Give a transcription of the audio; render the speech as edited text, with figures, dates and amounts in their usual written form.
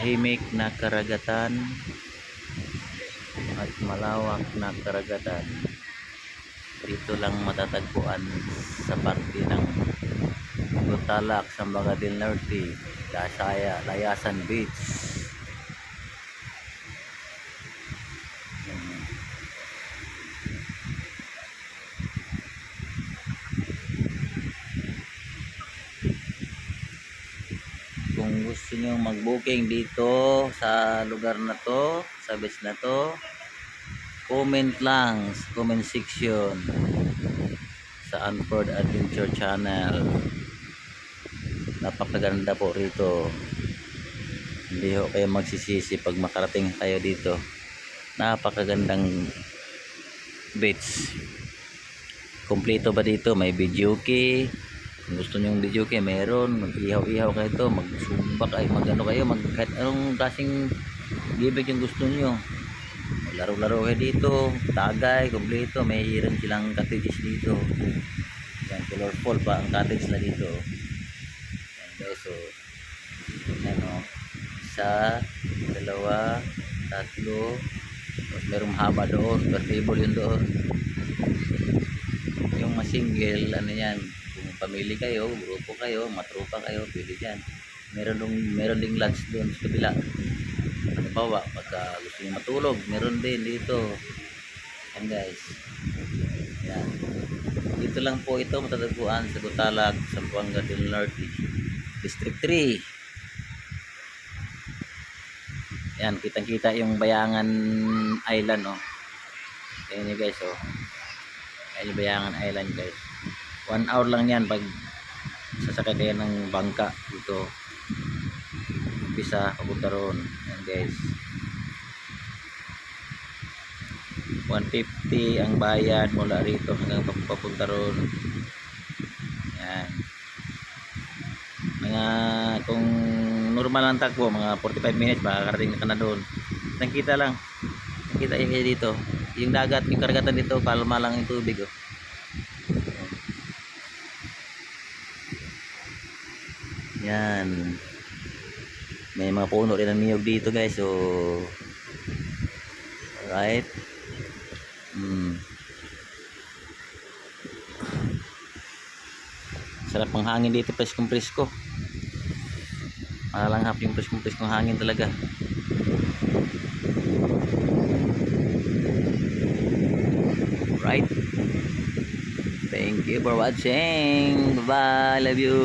tahimik na karagatan at malawak na karagatan. Dito lang matatagpuan sa parte ng Gutalak, Zamboanga del Norte, Dasaya, Layasan Beach. Kung gusto nyo mag-booking dito sa lugar na to, sa beach na to, comment lang sa comment section sa Unford Adventure Channel. Napakaganda po rito. Hindi ho kayo magsisisi pag makarating kayo dito. Napakagandang beach. Kompleto ba dito? May videoke. Kung gusto nyo yung videoke, meron. Mag-ihaw-ihaw kayo to, magsumba kayo, mag-ano kayo, kahit anong klaseng gibig yung gusto nyo. Laro-laro kayo dito, tagay, kompleto. May rin silang cottages dito. Yan, colorful pa ang cottage na dito. Yan guys, so ano, isa, dalawa, tatlo, tapos merong haba doon, per table yun doon. Yung single, ano yan, kung pamili kayo, grupo kayo, matrupa kayo, pwede dyan. Meron ding lunch doon sa kabila. Ano ba, pagka gusto nyo matulog, meron din dito. Yan guys. Yan. Dito lang po ito matatagpuan sa Gutalak, Zamboanga del Norte, District 3. Yan, kitang-kita yung Bayangan Island, oh. Ayan nyo guys, oh. Ayan yung Bayangan Island guys. 1 hour lang yan pag sasakay kayo ng bangka dito. Umpisa, papunta roon. Ayan guys. 150 ang bayad mula rito hanggang papunta roon. Yan. Kung normal ang takbo, mga 45 minutes makakarating ka na doon. Nakita lang. Nakita kayo dito. Yung dagat, yung karagatan dito, kalma lang yung tubig, oh. Yan. May mga puno rin ng niyog dito guys. So alright. Sarap ang hangin dito, preskong-presko. Malanghap yung preskong-preskong hangin talaga. Right. Thank you for watching. Bye bye. Love you.